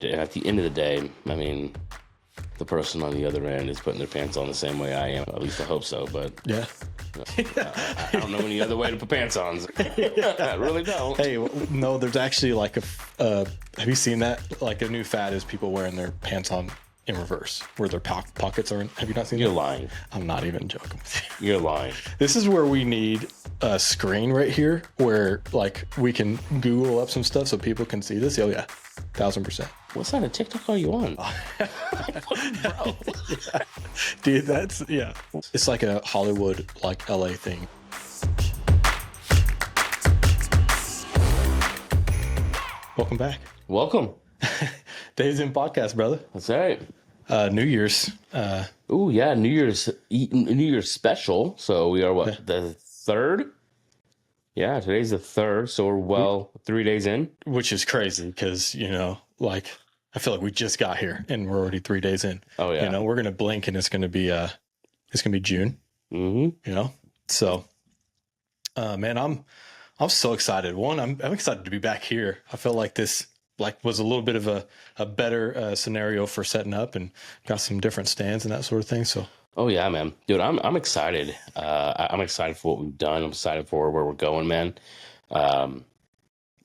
And at the end of the day, I mean, the person on the other end is putting their pants on the same way I am. At least I hope so. But Yeah. I don't know any other way to put pants on. I really don't. Hey, no, there's actually like have you seen that? Like a new fad is people wearing their pants on in reverse, where their pockets are in. Have you not seen You're that? lying. I'm not even joking with you. You're lying. This is where we need a screen right here where like we can Google up some stuff so people can see this. Oh yeah, 1000%. What side of TikTok are you on? Bro. Yeah. Dude, that's, yeah. It's like a Hollywood, like LA thing. Welcome back. Welcome. Days in podcast, brother. That's right. New Year's. Oh yeah, New Year's special. So we are what, the 3rd? Yeah, today's the 3rd, so we're 3 days in. Which is crazy because, like I feel like we just got here and we're already 3 days in. Oh yeah. We're gonna blink and it's gonna be June. Mm-hmm. So man, I'm so excited. One, I'm excited to be back here. I feel like this was a little bit of a better scenario for setting up and got some different stands and that sort of thing. So oh yeah, man, dude, I'm excited. I'm excited for what we've done. I'm excited for where we're going, man. Our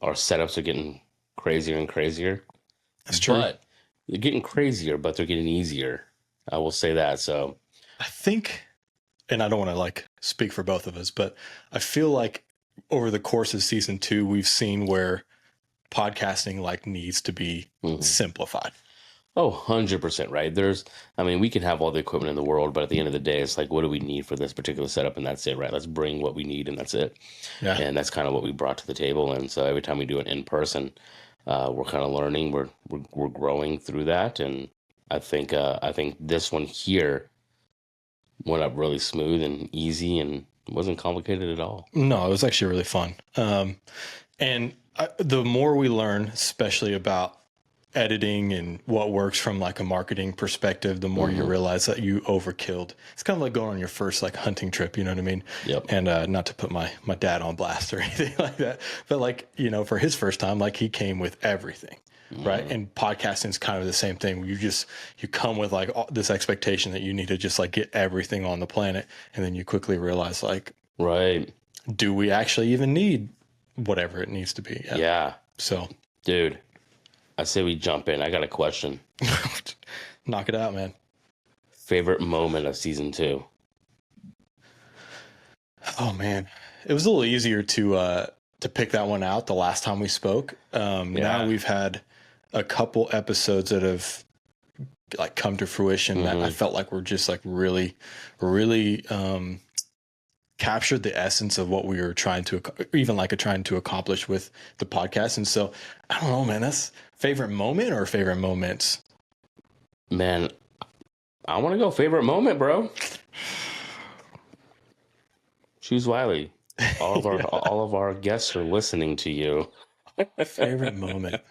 setups are getting crazier and crazier. that's true. But they're getting crazier, but they're getting easier. I will say that. So I think, and I don't want to like speak for both of us, but I feel like over the course of season 2, we've seen where podcasting like needs to be simplified. Oh, 100%, right? We can have all the equipment in the world, but at the end of the day, it's like, what do we need for this particular setup? And that's it, right? Let's bring what we need and that's it. Yeah. And that's kind of what we brought to the table. And so every time we do it in person, we're kind of learning, we're growing through that. And I think this one here went up really smooth and easy and wasn't complicated at all. No, it was actually really fun. And the more we learn, especially about editing and what works from like a marketing perspective, the more you realize that you overkilled. It's kind of like going on your first like hunting trip, you know what I mean? Yep. And not to put my dad on blast or anything like that, but like, for his first time, like he came with everything. Right. And podcasting is kind of the same thing. You come with like this expectation that you need to just like get everything on the planet. And then you quickly realize like, right. Do we actually even need whatever it needs to be? Yeah. So, dude, I say we jump in. I got a question. Knock it out, man. Favorite moment of season 2? Oh man, it was a little easier to pick that one out the last time we spoke. Now we've had a couple episodes that have like come to fruition that I felt like were just like really, really captured the essence of what we were trying to accomplish with the podcast. And so I don't know, man, that's favorite moment or favorite moments? Man, I want to go favorite moment, bro. Choose Wiley. All of our guests are listening to you. Favorite moment.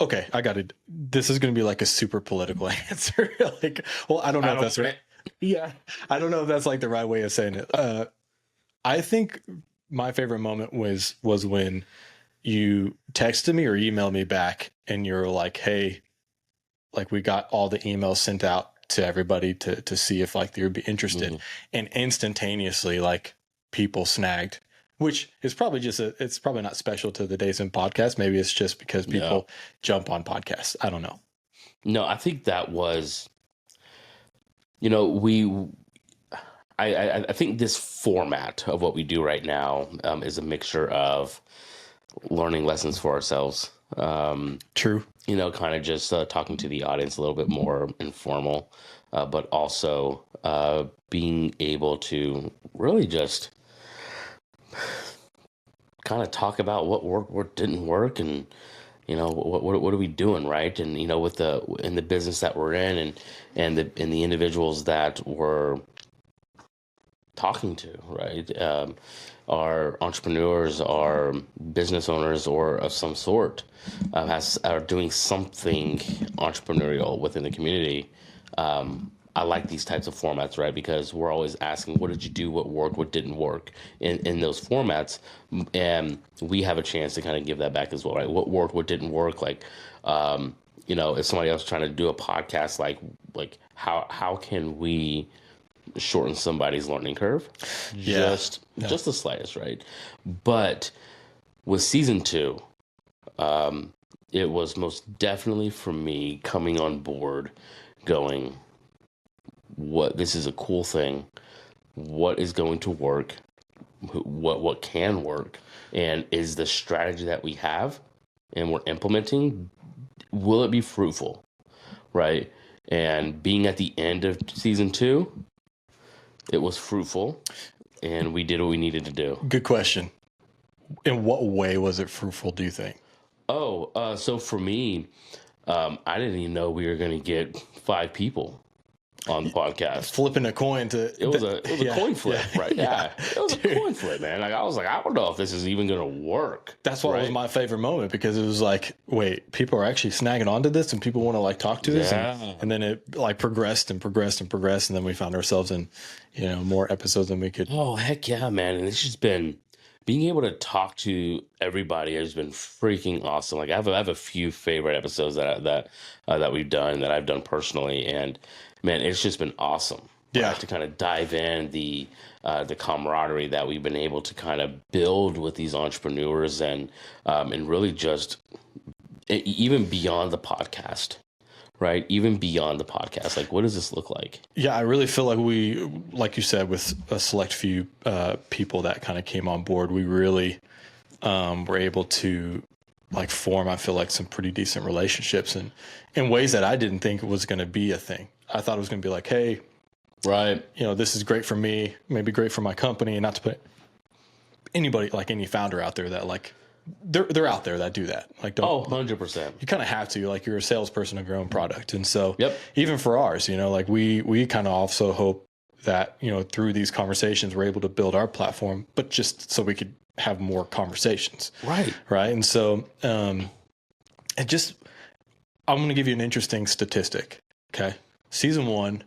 Okay, I got it. This is going to be like a super political answer. I don't know if that's right. Yeah, I don't know if that's like the right way of saying it. I think my favorite moment was when you texted me or emailed me back and you're like, hey, like we got all the emails sent out to everybody to see if like they would be interested. And instantaneously like people snagged, which is probably it's probably not special to the Days in Podcast. Maybe it's just because people jump on podcasts. I don't know. No, I think that was, I think this format of what we do right now is a mixture of learning lessons for ourselves. True. Kind of just talking to the audience a little bit more informal, but also being able to really just kind of talk about what worked, what didn't work, and what are we doing, right? And in the business that we're in, and the individuals that we're talking to, right? Are entrepreneurs, are business owners, or of some sort, are doing something entrepreneurial within the community. I like these types of formats, right? Because we're always asking, what did you do? What worked? What didn't work in those formats? And we have a chance to kind of give that back as well, right? What worked? What didn't work? Like, if somebody else trying to do a podcast, like how can we shorten somebody's learning curve? Just the slightest, right? But with season 2, it was most definitely for me coming on board, going, what, this is a cool thing. What is going to work? What can work? And is the strategy that we have and we're implementing, will it be fruitful? Right? And being at the end of season 2, it was fruitful, and we did what we needed to do. Good question. In what way was it fruitful, do you think? So for me, I didn't even know we were going to get 5 people on the podcast. Flipping a coin to it was a coin flip, right? Yeah. It was a coin flip, man. Like, I was like, I don't know if this is even going to work. That's what was my favorite moment, because it was like, wait, people are actually snagging onto this, and people want to like talk to this, and then it like progressed and progressed and progressed, and then we found ourselves in more episodes than we could. Oh heck yeah, man! And it's just been, being able to talk to everybody has been freaking awesome. Like, I have a few favorite episodes that we've done, that I've done personally, and man, it's just been awesome. Yeah, to kind of dive in the camaraderie that we've been able to kind of build with these entrepreneurs, and really just even beyond the podcast. Right, even beyond the podcast, like, what does this look like? Yeah, I really feel like we, like you said, with a select few people that kind of came on board, we really were able to like form, I feel like, some pretty decent relationships, and in ways that I didn't think it was going to be a thing. I thought it was going to be like, hey, right, this is great for me, maybe great for my company, and not to put anybody, like any founder out there that like, they're out there that do that. Like, don't 100%. You kind of have to, like, you're a salesperson of your own product. And so yep. Even for ours, like we kind of also hope that, through these conversations, we're able to build our platform, but just so we could have more conversations. Right. Right. And so, I'm going to give you an interesting statistic. Okay. Season 1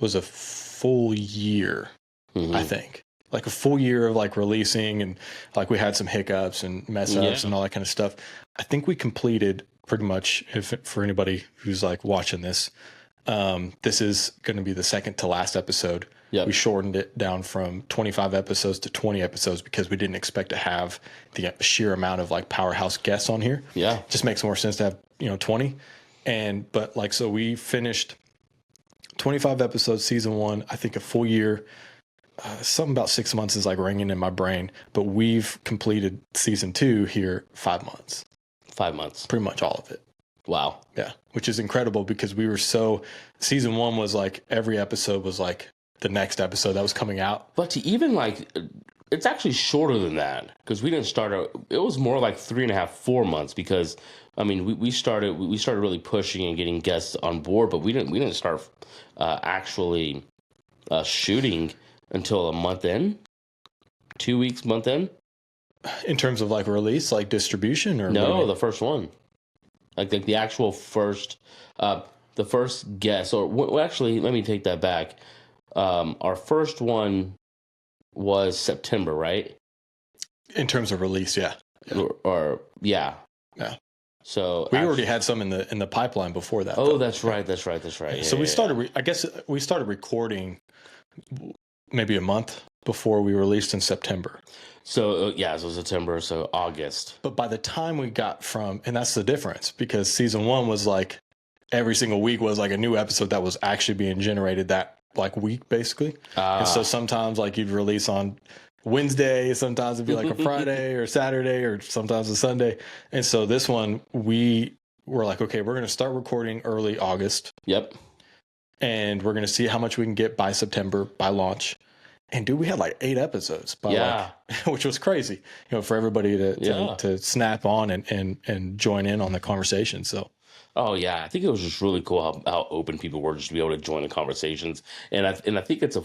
was a full year, I think. Like a full year of like releasing, and like we had some hiccups and mess ups and all that kind of stuff. I think we completed pretty much, for anybody who's like watching this, this is going to be the second to last episode. Yep. We shortened it down from 25 episodes to 20 episodes because we didn't expect to have the sheer amount of like powerhouse guests on here. Yeah. It just makes more sense to have, 20. But like, so we finished 25 episodes, season 1, I think a full year. Something about 6 months is like ringing in my brain, but we've completed season 2 here 5 months. 5 months. Pretty much all of it. Wow. Yeah. Which is incredible, because we were season 1 was like every episode was like the next episode that was coming out. But to even like, it's actually shorter than that, because we didn't start it was more like 3.5, 4 months, because I mean, we started really pushing and getting guests on board, but we didn't start actually shooting until a month in, 2 weeks, month in. In terms of like release, like distribution, or no, the first one, like the actual first, the first guest, or well, actually, let me take that back. Our first one was September, right? In terms of release, yeah. Or yeah. So we already had some in the pipeline before that. Oh, that's right. Yeah, so we started. I guess we started recording maybe a month before we released in September. So so September, so August. But by the time we got and that's the difference, because season 1 was like every single week was like a new episode that was actually being generated that like week, basically. And so sometimes like you'd release on Wednesday, sometimes it'd be like a Friday or Saturday, or sometimes a Sunday. And so this one, we were like, okay, we're going to start recording early August. Yep. And we're going to see how much we can get by September, by launch. And dude, we had like 8 episodes, which was crazy, for everybody to snap on and join in on the conversation. So Oh yeah, I think it was just really cool how open people were just to be able to join the conversations, and I think it's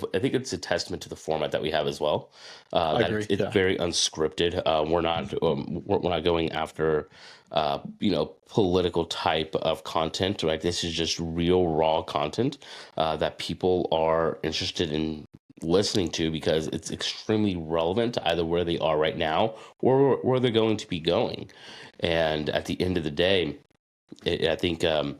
a testament to the format that we have as well. I That agree. it's Yeah. very unscripted. We're not going after political type of content, right? This is just real raw content that people are interested in listening to because it's extremely relevant to either where they are right now or where they're going to be going. And at the end of the day, I think uh,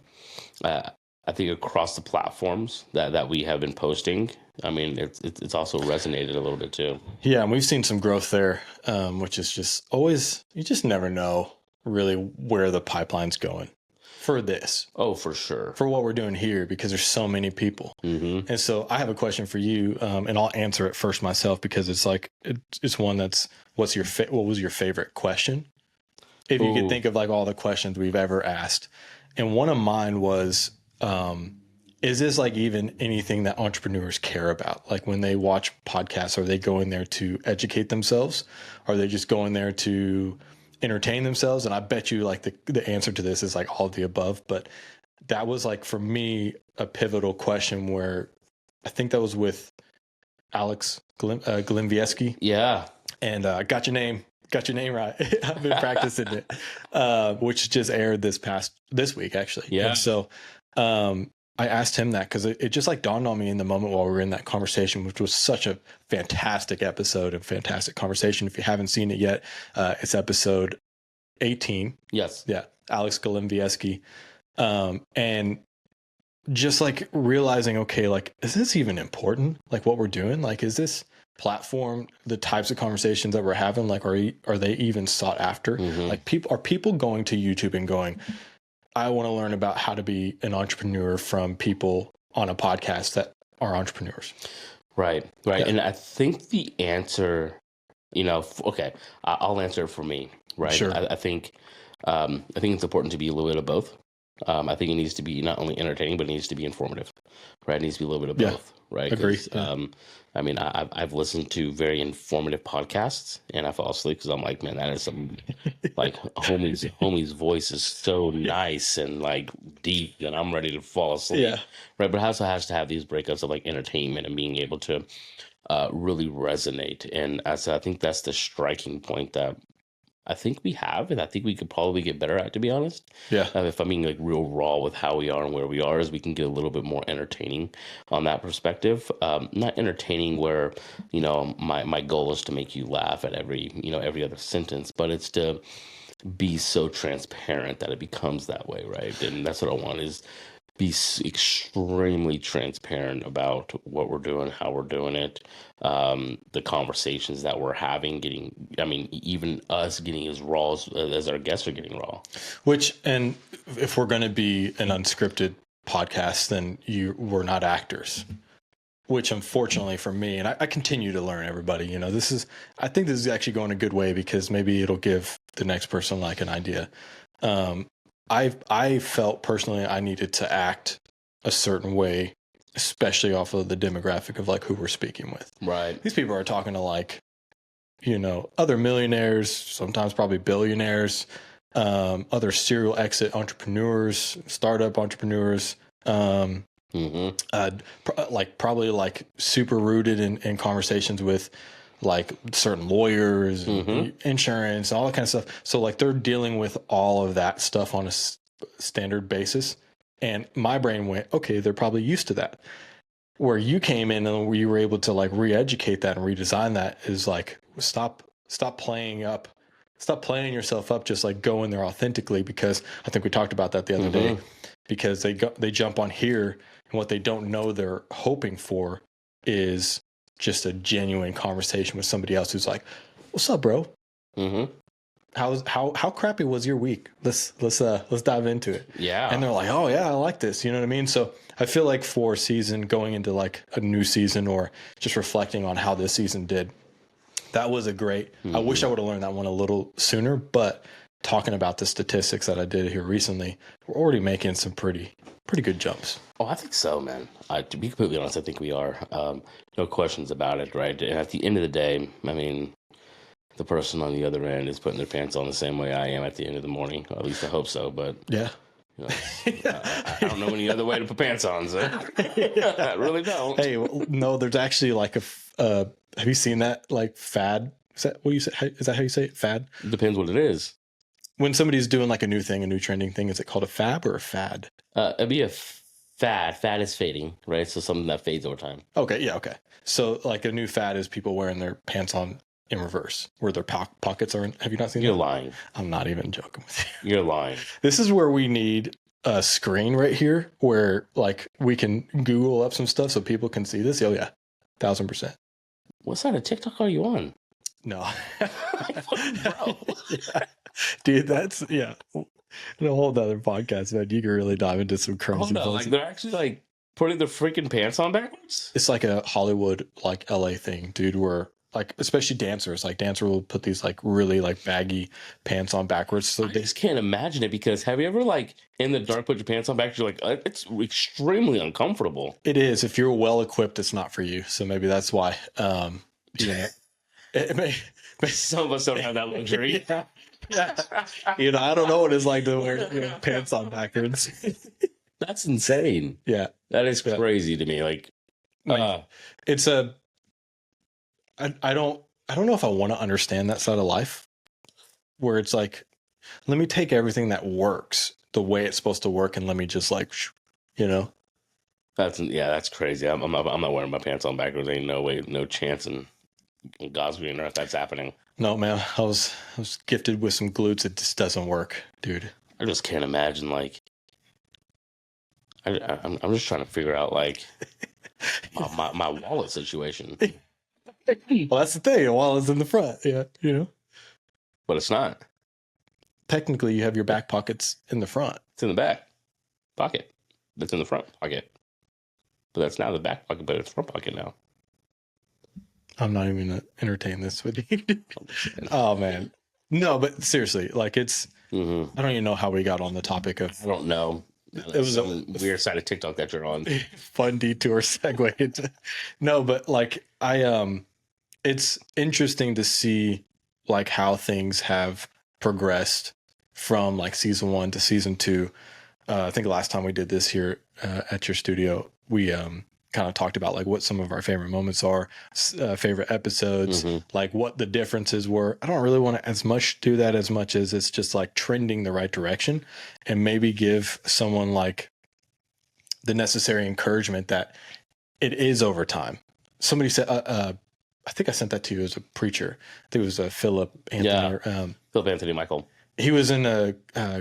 I think across the platforms that we have been posting, I mean, it's also resonated a little bit too. Yeah, and we've seen some growth there, which is just always, you just never know really where the pipeline's going for this, Oh, for sure. for what we're doing here, because there's so many people. Mm-hmm. And so I have a question for you, and I'll answer it first myself because it's like, it's one that's, what was your favorite question? If you could Ooh, think of like all the questions we've ever asked. And one of mine was, is this like even anything that entrepreneurs care about? Like when they watch podcasts, are they going there to educate themselves? Are they just going there to entertain themselves? And I bet you like the answer to this is like all of the above. But that was like for me a pivotal question where I think that was with Alex Glimvieski. yeah, And got your name right. I've been practicing it, which just aired this week actually. yeah. And so I asked him that because it just like dawned on me in the moment while we were in that conversation, which was such a fantastic episode and fantastic conversation. If you haven't seen it yet, it's episode 18. Yes. Yeah, Alex Golimvieski. And just like realizing, okay, like, is this even important? Like what we're doing? Like, is this platform, the types of conversations that we're having, like, are they even sought after? Mm-hmm. Like are people going to YouTube and going, I want to learn about how to be an entrepreneur from people on a podcast that are entrepreneurs? Right. Right. Yeah. And I think the answer, okay, I'll answer it for me. Right. Sure. I think it's important to be a little bit of both. I think it needs to be not only entertaining, but it needs to be informative, right? It needs to be a little bit of Yeah. both, right? Agree. I mean, I've listened to very informative podcasts, and I fall asleep because I'm like, man, that is some like homie's voice is so nice and like deep, and I'm ready to fall asleep, Yeah. right? But it also has to have these breakups of like entertainment and being able to really resonate, and so I think that's the striking point that I think we have, and I think we could probably get better at, to be honest. Yeah. If I'm being like real raw with how we are and where we are, is we can get a little bit more entertaining on that perspective. Not entertaining where, my goal is to make you laugh at every other sentence, but it's to be so transparent that it becomes that way, right? And that's what I want is be extremely transparent about what we're doing, how we're doing it, the conversations that we're having, even us getting as raw as our guests are getting raw. And if we're going to be an unscripted podcast, then we're not actors, which unfortunately for me, and I continue to learn, everybody, I think this is actually going a good way because maybe it'll give the next person like an idea. I felt personally I needed to act a certain way, especially off of the demographic of like who we're speaking with. Right. These people are talking to like, other millionaires, sometimes probably billionaires, other serial exit entrepreneurs, startup entrepreneurs, probably like super rooted in conversations with like certain lawyers, and insurance, all that kind of stuff. So like they're dealing with all of that stuff on a standard basis. And my brain went, okay, they're probably used to that. Where you came in and you were able to like re-educate that and redesign that is like, stop playing yourself up, just like go in there authentically, because I think we talked about that the other day, because they jump on here and what they don't know they're hoping for is just a genuine conversation with somebody else who's like, "What's up, bro? How crappy was your week? Let's dive into it." Yeah. And they're like, "Oh yeah, I like this." You know what I mean? So I feel like for season going into like a new season or just reflecting on how this season did, that was a great. I wish I would have learned that one a little sooner, but talking about the statistics that I did here recently, we're already making some pretty good jumps. Oh, I think so, man. To be completely honest, I think we are. No questions about it, right? And at the end of the day, I mean, the person on the other end is putting their pants on the same way I am at the end of the morning. Or at least I hope so. But yeah, You know, I don't know any other way to put pants on, so I really don't. Hey, well, no, there's actually like have you seen that like fad? Is that what you say? Is that how you say it? Fad? Depends what it is. When somebody's doing like a new thing, a new trending thing, is it called a fab or a fad? It'd be a fad. Fad is fading, right? So something that fades over time. Okay, yeah, okay. So like a new fad is people wearing their pants on in reverse, where their pockets are in. Have you not seen You're that? lying. I'm not even joking with you. You're lying. This is where we need a screen right here where like we can Google up some stuff so people can see this. Oh yeah, 1,000%. What side of TikTok are you on? No. Bro. Yeah. Dude, that's in a whole other podcast, man. You can really dive into some crazy Oh no, like they're actually like putting their freaking pants on backwards. It's like a Hollywood, like LA thing, dude, where like especially dancers, like dancer will put these like really like baggy pants on backwards. So I just can't imagine it, because have you ever like in the dark put your pants on backwards? You're like, it's extremely uncomfortable. It is. If you're well equipped, it's not for you. So maybe that's why. Yeah. It may, Some of us don't have that luxury. yeah. I don't know what it's like to wear pants on backwards. That's insane. Yeah. That is crazy to me. Like it's I don't know if I want to understand that side of life where it's like, let me take everything that works the way it's supposed to work and let me just like, that's crazy. I'm not wearing my pants on backwards. Ain't no way, no chance in God's green earth that's happening. No, man. I was gifted with some glutes. It just doesn't work, dude. I just can't imagine. Like, I'm just trying to figure out like my wallet situation. Well, that's the thing. The wallet's in the front. Yeah, But it's not. Technically, you have your back pockets in the front. It's in the back pocket. That's in the front pocket. But that's now the back pocket, but it's front pocket now. I'm not even going to entertain this with you. Oh, man. No, but seriously, like it's, I don't even know how we got on the topic of. I don't know. It was some weird side of TikTok that you're on. Fun detour segue into. No, but like it's interesting to see like how things have progressed from like season 1 to season 2. I think the last time we did this here at your studio, we kind of talked about like what some of our favorite moments are, favorite episodes, like what the differences were. I don't really want to as much do that as much as it's just like trending the right direction and maybe give someone like the necessary encouragement that it is over time. Somebody said, I think I sent that to you as a preacher. I think it was Philip Anthony. Yeah. Philip Anthony Michael. He was in a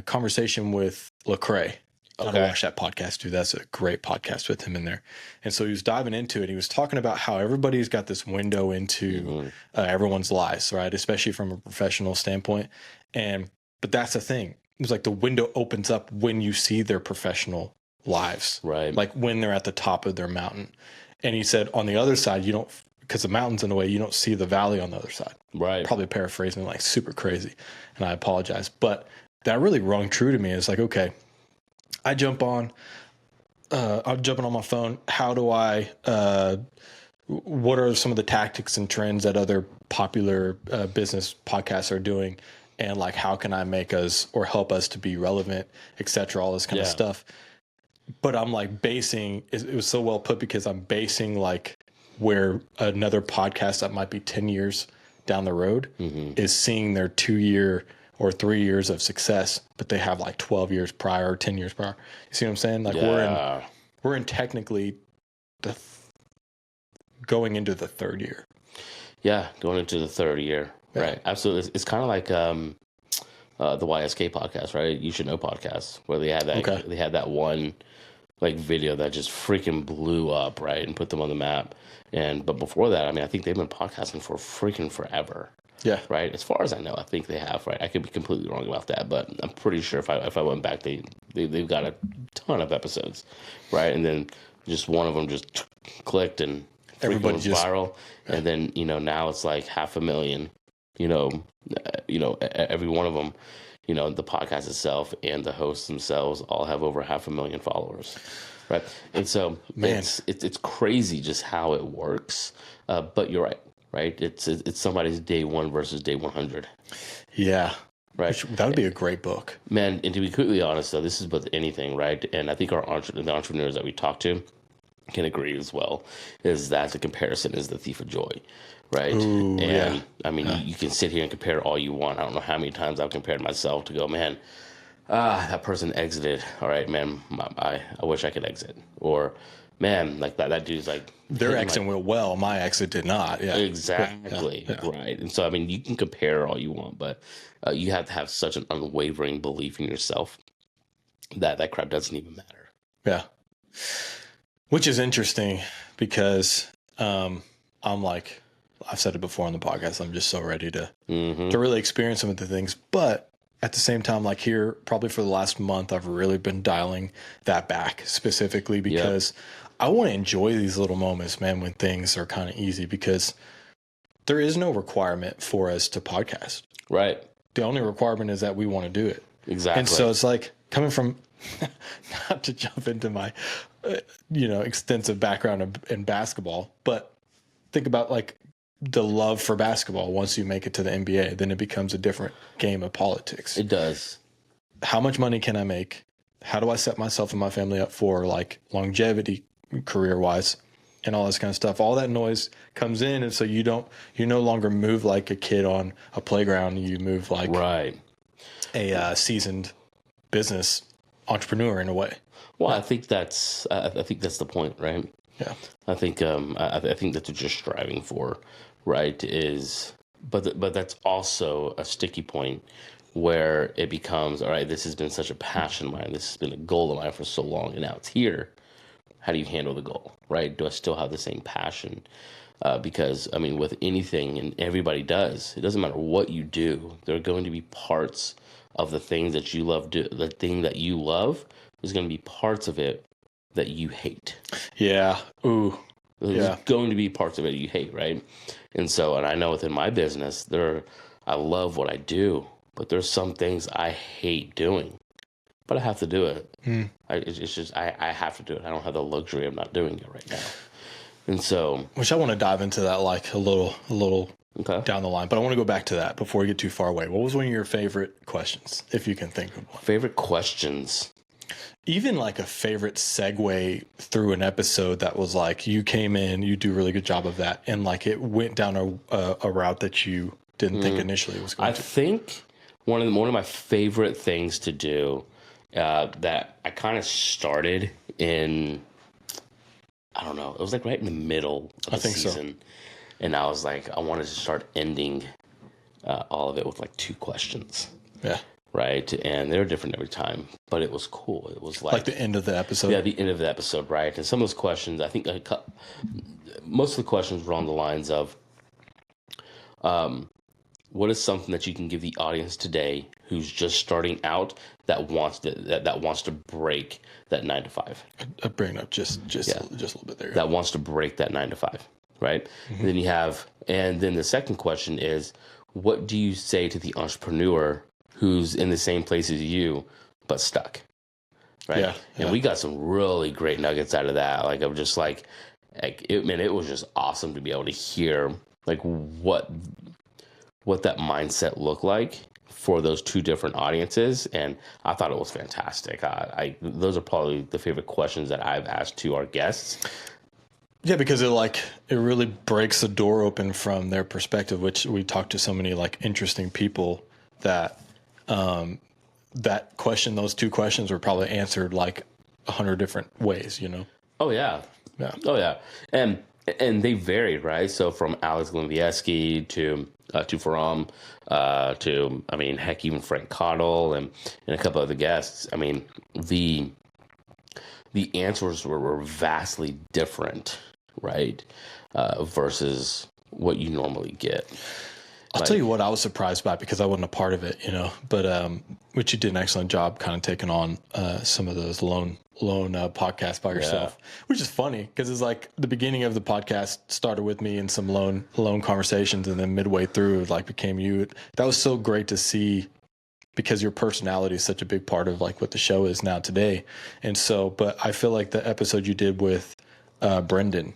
conversation with Lecrae. Okay. I watch that podcast, dude. That's a great podcast with him in there. And so he was diving into it. He was talking about how everybody's got this window into everyone's lives, right? Especially from a professional standpoint. But that's the thing. It was like the window opens up when you see their professional lives, right? Like when they're at the top of their mountain. And he said on the other side, you don't, because the mountain's in a way, you don't see the valley on the other side. Right. Probably paraphrasing like super crazy. And I apologize. But that really rung true to me. It's like, okay, I'm jumping on my phone. How do I, what are some of the tactics and trends that other popular business podcasts are doing? And like, how can I make us or help us to be relevant, et cetera, all this kind of stuff. But I'm like it was so well put because I'm basing like where another podcast that might be 10 years down the road is seeing their 2-year or 3 years of success, but they have like 12 years prior or 10 years prior. You see what I'm saying? Like we're in technically going into the third year. Yeah, going into the third year. Yeah. Right. Absolutely. It's kind of like the YSK podcast, right? You Should Know podcast, where they had that they had that one like video that just freaking blew up, right, and put them on the map. But before that, I mean, I think they've been podcasting for freaking forever. Yeah. Right. As far as I know, I think they have. Right. I could be completely wrong about that, but I'm pretty sure if I went back, they've got a ton of episodes, right? And then just one of them just clicked and everybody was viral, and then now it's like 500,000. Every one of them. The podcast itself and the hosts themselves all have over 500,000 followers, right? And so it's crazy just how it works. But you're right? It's somebody's day 1 versus day 100. Yeah, right? That would be a great book. Man, and to be completely honest, though, this is with anything, right? And I think the entrepreneurs that we talk to can agree as well, is that the comparison is the thief of joy, right? Ooh, and yeah. I mean, you can sit here and compare all you want. I don't know how many times I've compared myself to go, man, that person exited. All right, man, I wish I could exit. Or, man, like that dude's like, their exit went well. My exit did not. Yeah, exactly. Yeah. Right. And so, I mean, you can compare all you want, but you have to have such an unwavering belief in yourself that crap doesn't even matter. Yeah. Which is interesting because I'm like, I've said it before on the podcast, I'm just so ready to really experience some of the things. But at the same time, like here, probably for the last month, I've really been dialing that back specifically because I want to enjoy these little moments, man, when things are kind of easy, because there is no requirement for us to podcast. Right. The only requirement is that we want to do it. Exactly. And so it's like coming from, not to jump into my, extensive background in basketball, but think about like the love for basketball. Once you make it to the NBA, then it becomes a different game of politics. It does. How much money can I make? How do I set myself and my family up for like longevity career wise and all this kind of stuff? All that noise comes in. And so you no longer move like a kid on a playground. You move like a seasoned business entrepreneur in a way. Well, I think that's the point, right? Yeah. I think I think that's what you're striving for, right? But that's also a sticky point where it becomes, all right, this has been such a passion of mine, this has been a goal of mine for so long, and now it's here. How do you handle the goal, right? Do I still have the same passion? Because I mean, with anything, and everybody does, it doesn't matter what you do, there are going to be parts of the things that you love. The thing that you love, there's going to be parts of it that you hate. Yeah. Ooh. There's going to be parts of it you hate, right? And so, and I know within my business, I love what I do, but there's some things I hate doing, but I have to do it. It's just I have to do it. I don't have the luxury of not doing it right now. And so, which I want to dive into that like a little okay, down the line, but I want to go back to that before we get too far away. What was one of your favorite questions, if you can think of one? Favorite questions? Even like a favorite segue through an episode that was like, you came in, you do a really good job of that, and like it went down a route that you didn't think initially it was going to. I think one of my favorite things to do that I kind of started in, I don't know, it was like right in the middle of the season. So. And I was like, I wanted to start ending all of it with like 2 questions. Yeah. Right. And they were different every time, but it was cool. It was like the end of the episode. Yeah, the end of the episode. Right. And some of those questions, I think most of the questions were on the lines of, what is something that you can give the audience today who's just starting out that wants to break that 9 to 5? I bring it up just a little bit there. That wants to break that 9 to 5, right? Mm-hmm. And then the second question is, what do you say to the entrepreneur who's in the same place as you but stuck, right? Yeah. And we got some really great nuggets out of that. Like I'm just like it was just awesome to be able to hear like what that mindset looked like for those 2 different audiences, and I thought it was fantastic. Those are probably the favorite questions that I've asked to our guests. Yeah, because it really breaks the door open from their perspective, which we talked to so many like interesting people that those 2 questions were probably answered like 100 different ways, you know? Oh yeah. Yeah. Oh yeah. And they varied, right? So from Alex Glinvieski to Faram, to, I mean, heck, even Frank Cottle and a couple other guests. I mean, the answers were vastly different, right? Versus what you normally get. I'll tell you what I was surprised by, because I wasn't a part of it, you know, but which you did an excellent job kind of taking on some of those lone podcasts by yourself, which is funny because it's like the beginning of the podcast started with me in some lone conversations, and then midway through it like became you. That was so great to see, because your personality is such a big part of like what the show is now today. And so, but I feel like the episode you did with Brendan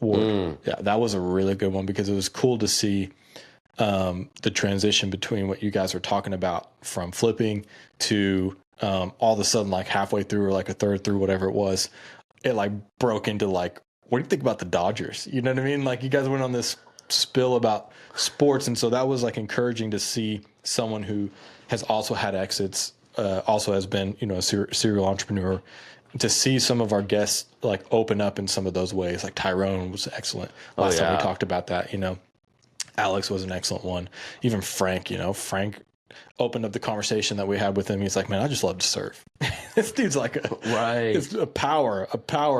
Ward, that was a really good one, because it was cool to see the transition between what you guys are talking about from flipping to all of a sudden, like halfway through or like a third through, whatever it was, it like broke into like, what do you think about the Dodgers? You know what I mean? Like you guys went on this spill about sports. And so that was like encouraging to see someone who has also had exits, also has been, you know, a serial entrepreneur, to see some of our guests like open up in some of those ways. Like Tyrone was excellent. Last time we talked about that, you know, Alex was an excellent one. Even Frank, you know, Frank opened up the conversation that we had with him. He's like, man, I just love to surf. This dude's like a power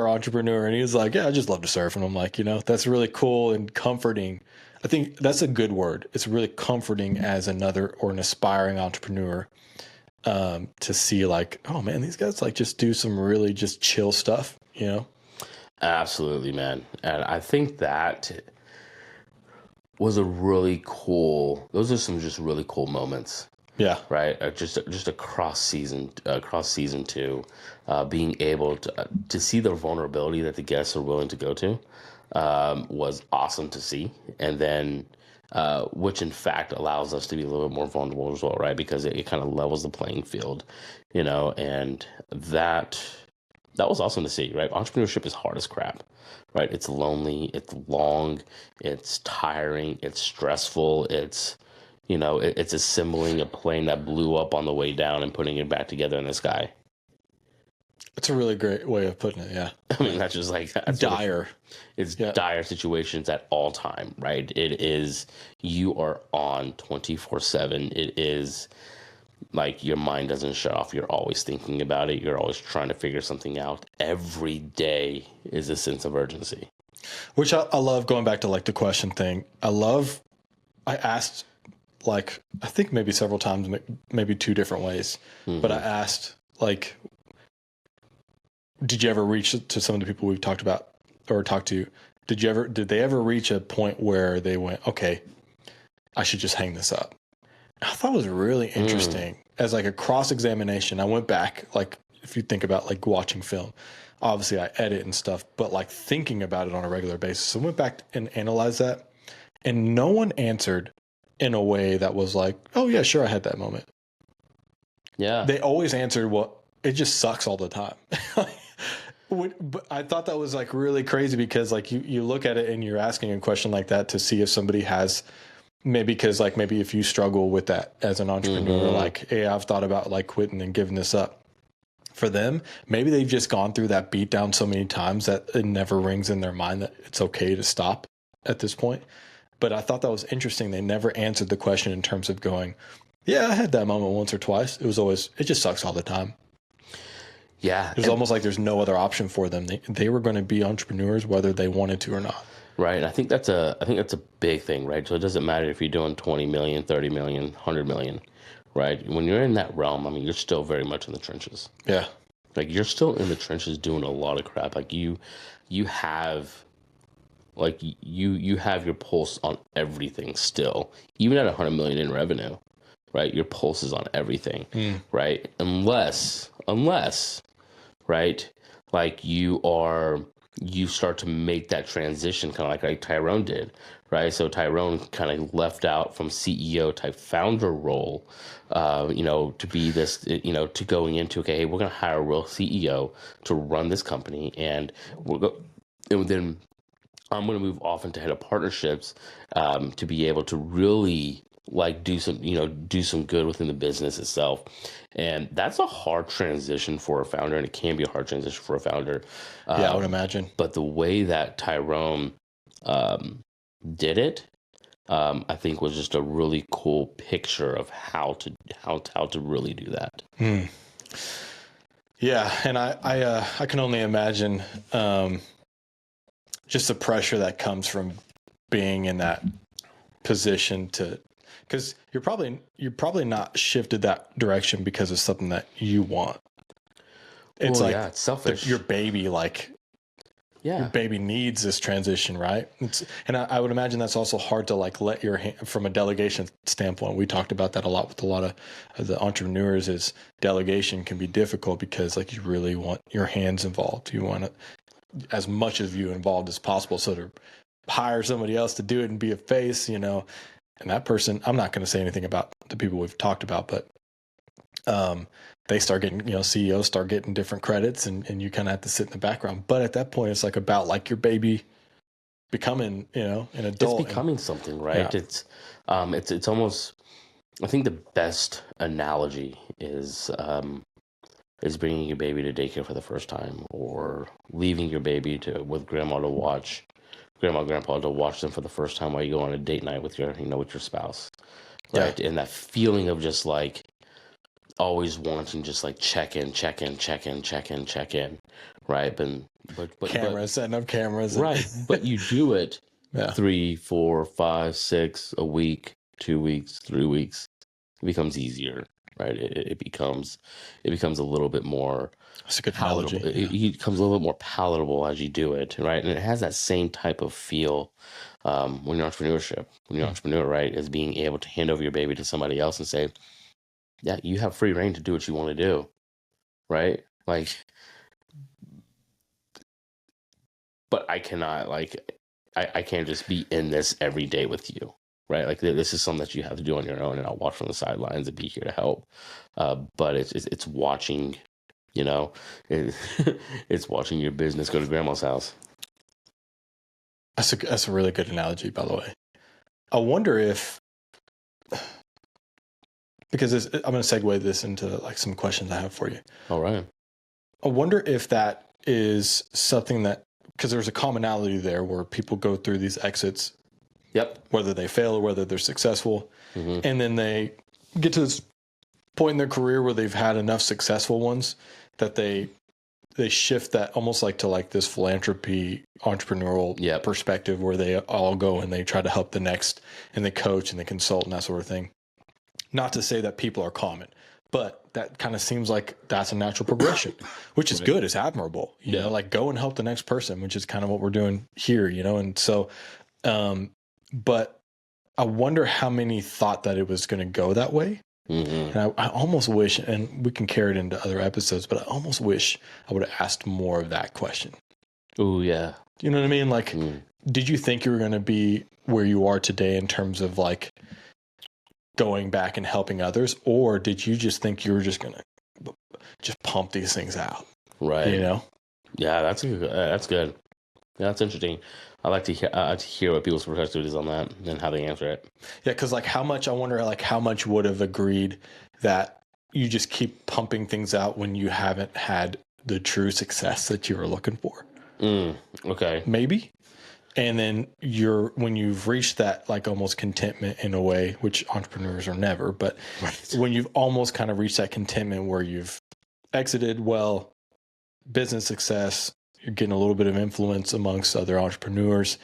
entrepreneur. And he was like, yeah, I just love to surf. And I'm like, you know, that's really cool and comforting. I think that's a good word. It's really comforting as another or an aspiring entrepreneur, to see like, oh man, these guys like just do some really just chill stuff, you know? Absolutely, man. And I think that was a really cool, those are some just really cool moments. Yeah. Right. Just across season two, being able to see the vulnerability that the guests are willing to go to, was awesome to see. And then, which in fact allows us to be a little bit more vulnerable as well, right? Because it kind of levels the playing field, you know, and that was awesome to see, right? Entrepreneurship is hard as crap, right? It's lonely, it's long, it's tiring, it's stressful, it's, you know, it's assembling a plane that blew up on the way down and putting it back together in the sky. That's a really great way of putting it. Yeah. I mean, that's just like dire. It's dire situations at all time, right? It is, you are on 24/7. It is like your mind doesn't shut off. You're always thinking about it. You're always trying to figure something out. Every day is a sense of urgency. Which I love, going back to like the question thing. I asked, like, I think maybe several times, maybe two different ways, but I asked, like, did you ever reach to some of the people we've talked about or talked to? Did they ever reach a point where they went, okay, I should just hang this up? I thought it was really interesting as like a cross-examination. I went back, like, if you think about like watching film, obviously I edit and stuff, but like thinking about it on a regular basis. So I went back and analyzed that, and no one answered in a way that was like, oh yeah, sure, I had that moment. Yeah. They always answered, well, it just sucks all the time. But I thought that was like really crazy, because like you look at it and you're asking a question like that to see if somebody has, maybe if you struggle with that as an entrepreneur, like, hey, I've thought about like quitting and giving this up. For them, maybe they've just gone through that beat down so many times that it never rings in their mind that it's okay to stop at this point. But I thought that was interesting. They never answered the question in terms of going, yeah, I had that moment once or twice. It was always, it just sucks all the time. Yeah. It was almost like there's no other option for them. They were going to be entrepreneurs whether they wanted to or not. Right. I think that's a big thing, right? So it doesn't matter if you're doing 20 million, 30 million, 100 million, right? When you're in that realm, I mean, you're still very much in the trenches. Yeah. Like you're still in the trenches doing a lot of crap. Like you have your pulse on everything still, even at 100 million in revenue, right? Your pulse is on everything, right? Unless, right, like you start to make that transition kind of like Tyrone did, right? So Tyrone kind of left out from CEO type founder role, you know, to be this, you know, to going into, okay, hey, we're going to hire a real CEO to run this company, and then I'm going to move off into head of partnerships, to be able to really like do some good within the business itself. And that's a hard transition for a founder, and it can be a hard transition for a founder. Yeah, I would imagine. But the way that Tyrone did it, I think was just a really cool picture of how to really do that. Yeah, and I can only imagine just the pressure that comes from being in that position because you're probably not shifted that direction because of something that you want. It's it's selfish. Your baby, like, your baby needs this transition, right? And I would imagine that's also hard to like let your hand, from a delegation standpoint. We talked about that a lot with a lot of the entrepreneurs. Is delegation can be difficult because like you really want your hands involved. You want as much of you involved as possible. So to hire somebody else to do it and be a face, you know, And that person, I'm not going to say anything about the people we've talked about, but they start getting, CEOs start getting different credits, and you kind of have to sit in the background. But at that point, it's like about like your baby becoming, an adult. It's becoming something, right? Yeah. It's almost, I think the best analogy is bringing your baby to daycare for the first time, or leaving your baby with grandma grandpa to watch them for the first time while you go on a date night with your spouse, right? Yeah. And that feeling of just like always wanting just like check in, right? But setting up cameras, right? But you do it 3, 4, 5, 6 a week, 2 weeks, 3 weeks. It becomes easier, right? It becomes a little bit more. That's a good palatable. Analogy. Yeah. It becomes a little bit more palatable as you do it, right? And it has that same type of feel when you're entrepreneur, right? Is being able to hand over your baby to somebody else and say, yeah, you have free reign to do what you want to do, right? Like, but I cannot, I can't just be in this every day with you, right? Like, this is something that you have to do on your own, and I'll watch from the sidelines and be here to help. But it's watching, it's watching your business go to grandma's house. That's a really good analogy, by the way. I wonder if, because I'm going to segue this into like some questions I have for you. All right. I wonder if that is something that, because there's a commonality there where people go through these exits. Yep. Whether they fail or whether they're successful. Mm-hmm. And then they get to this point in their career where they've had enough successful ones that they shift that almost like to like this philanthropy entrepreneurial perspective, where they all go and they try to help the next, and they coach and they consult and that sort of thing. Not to say that people are common, but that kind of seems like that's a natural progression, which is good. It's admirable, you know, like go and help the next person, which is kind of what we're doing here, And so, but I wonder how many thought that it was going to go that way. Mm-hmm. And I almost wish, and we can carry it into other episodes, but I almost wish I would have asked more of that question. Oh, yeah. You know what I mean? Like, did you think you were going to be where you are today in terms of like going back and helping others? Or did you just think you were just going to just pump these things out? Right. Yeah, that's good. Yeah, that's interesting. I like to hear what people's perspective is on that and how they answer it. Yeah, because I wonder how much would have agreed that you just keep pumping things out when you haven't had the true success that you were looking for. Okay. Maybe. And then when you've reached that like almost contentment in a way, which entrepreneurs are never, but when you've almost kind of reached that contentment where you've exited well, business success, you're getting a little bit of influence amongst other entrepreneurs,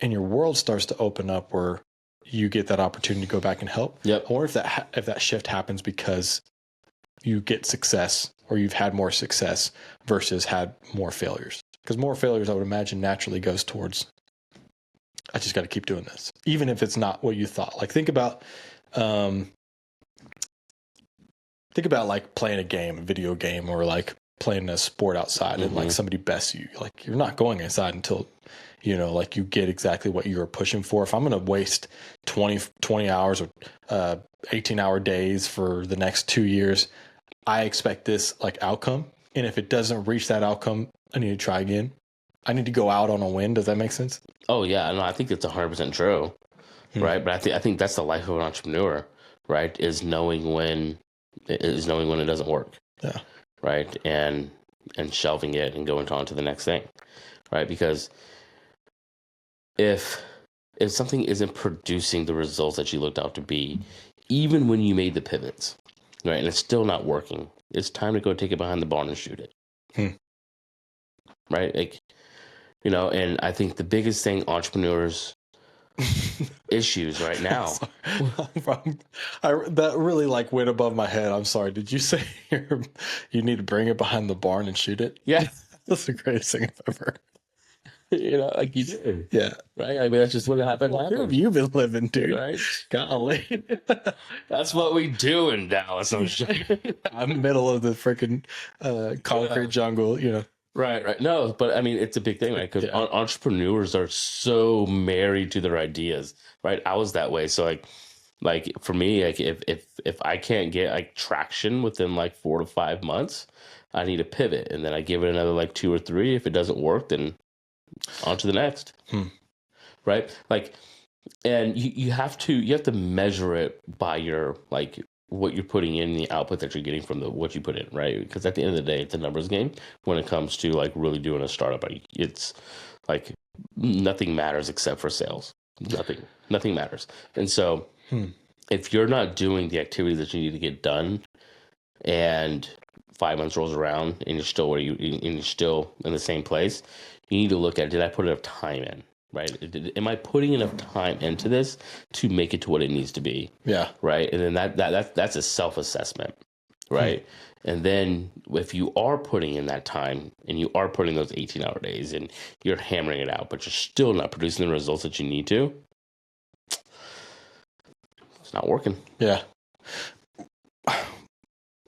and your world starts to open up where you get that opportunity to go back and help. Yep. Or if that shift happens because you get success or you've had more success versus had more failures. Because more failures, I would imagine, naturally goes towards, I just got to keep doing this, even if it's not what you thought. Like think about like playing a video game, or like playing a sport outside, and like somebody bests you. Like you're not going inside until, like you get exactly what you were pushing for. If I'm going to waste 20 hours or 18-hour days for the next 2 years, I expect this like outcome. And if it doesn't reach that outcome, I need to try again. I need to go out on a win. Does that make sense? Oh yeah, no, I think it's 100% true, right? But I think that's the life of an entrepreneur, right? Is knowing when it doesn't work. Yeah. Right. And shelving it and going on to the next thing. Right. Because if something isn't producing the results that you looked out to be, even when you made the pivots, right, and it's still not working, it's time to go take it behind the barn and shoot it. Right. Like, and I think the biggest thing entrepreneurs issues right now. That really like went above my head. I'm sorry. Did you say you need to bring it behind the barn and shoot it? Yeah. That's the greatest thing I've ever heard. Like you did. Yeah. Right? I mean, that's just what happened. Where have you been living, dude? Right? Golly. That's what we do in Dallas. I'm middle of the freaking concrete jungle, Right. No, but I mean, it's a big thing, right? Because entrepreneurs are so married to their ideas, right? I was that way. So like for me, like if I can't get like traction within like 4 to 5 months, I need to pivot, and then I give it another like 2 or 3. If it doesn't work, then on to the next. Right? Like, and you have to measure it by your like what you're putting in, the output that you're getting from what you put in, right? Because at the end of the day, it's a numbers game when it comes to like really doing a startup. It's like nothing matters except for sales. Nothing matters. And so if you're not doing the activities that you need to get done, and 5 months rolls around and you're still in the same place, you need to look at, did I put enough time in? Right? Am I putting enough time into this to make it to what it needs to be? Yeah. Right. And then that's a self-assessment. Right. And then if you are putting in that time and you are putting those 18-hour days and you're hammering it out, but you're still not producing the results that you need to, it's not working. Yeah.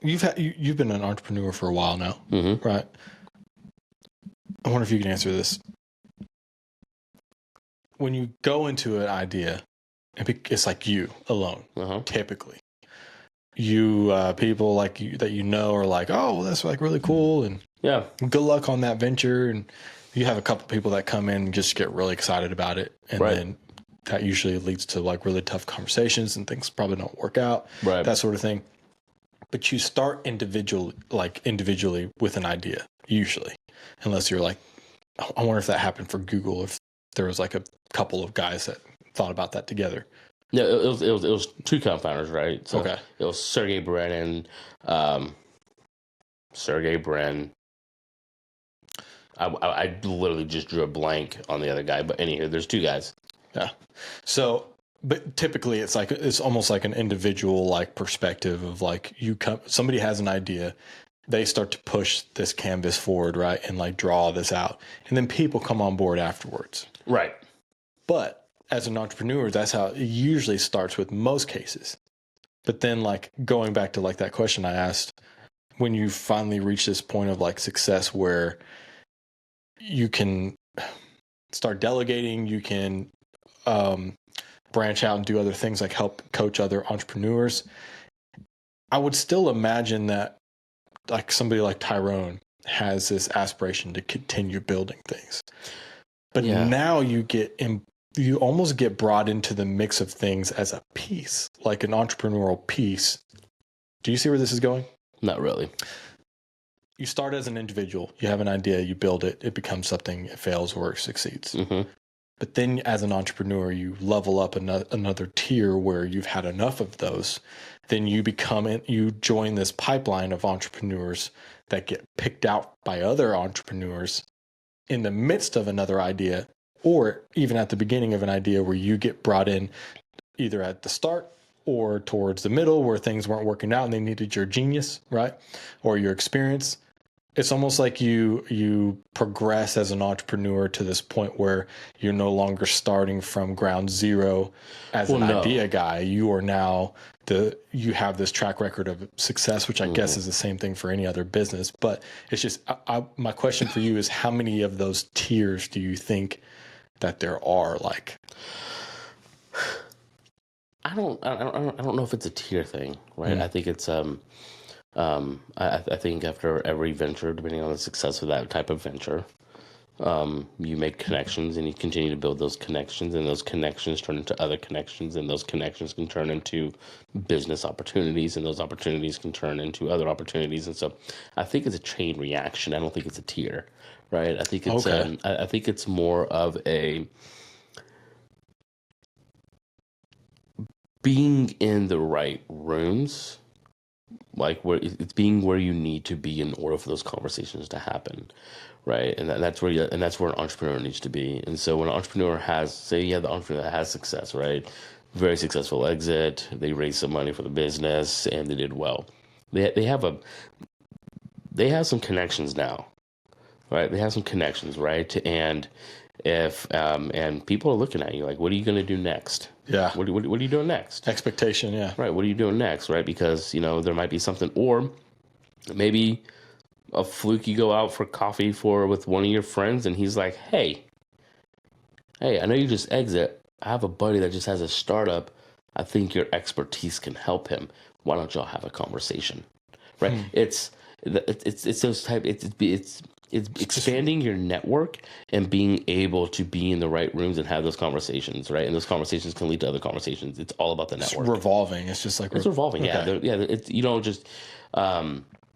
You've been an entrepreneur for a while now, right? I wonder if you can answer this. When you go into an idea, it's like you alone, typically. You people like you that you know are like, oh, well, that's like really cool, and yeah, good luck on that venture. And you have a couple people that come in and just get really excited about it, and then that usually leads to like really tough conversations and things probably don't work out, that sort of thing. But you start individually with an idea, usually, unless you're like, I wonder if that happened for Google, if there was like a couple of guys that thought about that together. Yeah, it was two co-founders, right? So it was Sergey Brin and Sergey Brin. I literally just drew a blank on the other guy, but anywho, there's two guys. Yeah. So, but typically it's almost like an individual like perspective of like somebody has an idea, they start to push this canvas forward, right, and like draw this out, and then people come on board afterwards. Right. But as an entrepreneur, that's how it usually starts with most cases. But then like going back to like that question I asked, when you finally reach this point of like success where you can start delegating, you can branch out and do other things like help coach other entrepreneurs, I would still imagine that like somebody like Tyrone has this aspiration to continue building things. But now you almost get brought into the mix of things as a piece, like an entrepreneurial piece. Do you see where this is going? Not really. You start as an individual, you have an idea, you build it, it becomes something, it fails or it succeeds. But then as an entrepreneur, you level up another tier where you've had enough of those. Then you join this pipeline of entrepreneurs that get picked out by other entrepreneurs in the midst of another idea, or even at the beginning of an idea where you get brought in either at the start or towards the middle where things weren't working out and they needed your genius, right? Or your experience. It's almost like you progress as an entrepreneur to this point where you're no longer starting from ground zero as an idea guy. You are now you have this track record of success, which I guess is the same thing for any other business. But it's just my question for you is, how many of those tiers do you think that there are? Like, I don't know if it's a tier thing, right? I think it's I think after every venture, depending on the success of that type of venture, you make connections and you continue to build those connections, and those connections turn into other connections, and those connections can turn into business opportunities, and those opportunities can turn into other opportunities. And so I think it's a chain reaction. I don't think it's a tier, right? I think it's I think it's more of a being in the right rooms, like where it's being where you need to be in order for those conversations to happen, right? And that's where an entrepreneur needs to be. And so when an entrepreneur the entrepreneur that has success, right? Very successful exit, they raised some money for the business and they did well. They have some connections now, right? They have some connections, right? And if and people are looking at you like, what are you going to do next? Yeah. What are you doing next? Expectation, yeah. Right. What are you doing next, right? Because, there might be something, or maybe a fluke, you go out for coffee with one of your friends, and he's like, hey, I know you just exit. I have a buddy that just has a startup. I think your expertise can help him. Why don't y'all have a conversation? Right? It's those type. It's expanding your network and being able to be in the right rooms and have those conversations, right? And those conversations can lead to other conversations. It's all about the network. It's revolving. It's just like it's revolving. Okay. Yeah, It's, you don't just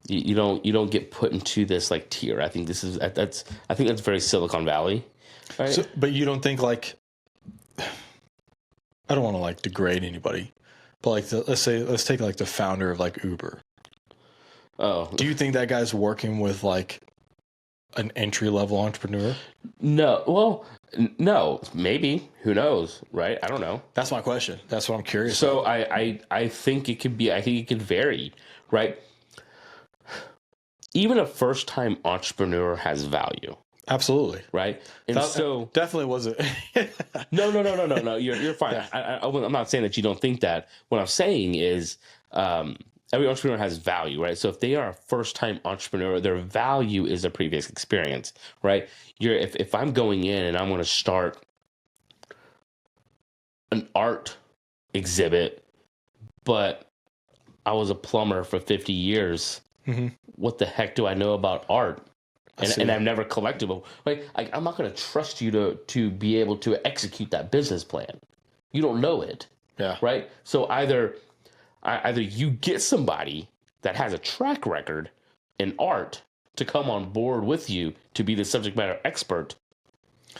you don't get put into this like tier. I think that's very Silicon Valley, right? So, but you don't think like, I don't want to like degrade anybody, but like let's take like the founder of like Uber. Oh, do you think that guy's working with like an entry level entrepreneur? No. Well, no. Maybe. Who knows? Right? I don't know. That's my question. That's what I'm curious So about. I think it could be. I think it could vary. Right? Even a first time entrepreneur has value. Absolutely. Right? And so definitely wasn't. No. You're fine. Yeah. I'm not saying that you don't think that. What I'm saying is, every entrepreneur has value, right? So if they are a first-time entrepreneur, their value is their previous experience, right? If I'm going in and I'm going to start an art exhibit, but I was a plumber for 50 years, what the heck do I know about art? And I've never collected, like I'm not going to trust you to be able to execute that business plan. You don't know it, yeah, right? So either you get somebody that has a track record in art to come on board with you to be the subject matter expert,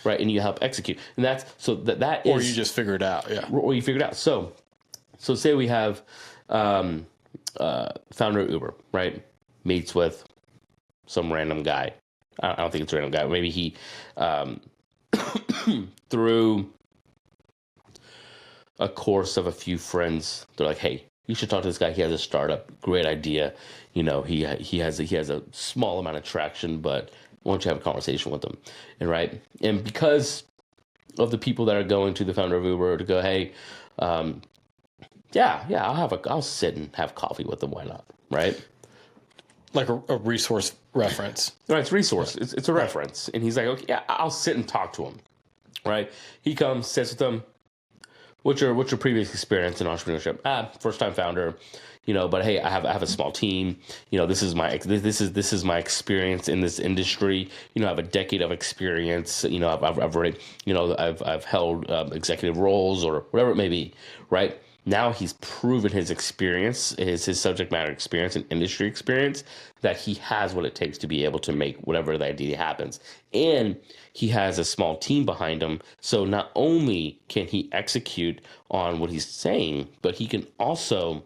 right? And you help execute. And that is, or you just figure it out, yeah. Or you figure it out. So say we have founder of Uber, right? Meets with some random guy. I don't think it's a random guy. Maybe he through a course of a few friends, they're like, hey, you should talk to this guy. He has a startup. Great idea. You know, he has a small amount of traction, but why don't you have a conversation with him? And because of the people that are going to the founder of Uber to go, hey, I'll sit and have coffee with them. Why not? Right? Like a resource reference. Right, it's resource. It's a reference. And he's like, okay, yeah, I'll sit and talk to him. Right? He comes, sits with them. What's your previous experience in entrepreneurship? First time founder, but hey, I have a small team. This is my experience in this industry. I have a decade of experience. I've already, I've held executive roles or whatever it may be. Right now, he's proven his experience, his subject matter experience and industry experience, that he has what it takes to be able to make whatever the idea happens. And he has a small team behind him. So not only can he execute on what he's saying, but he can also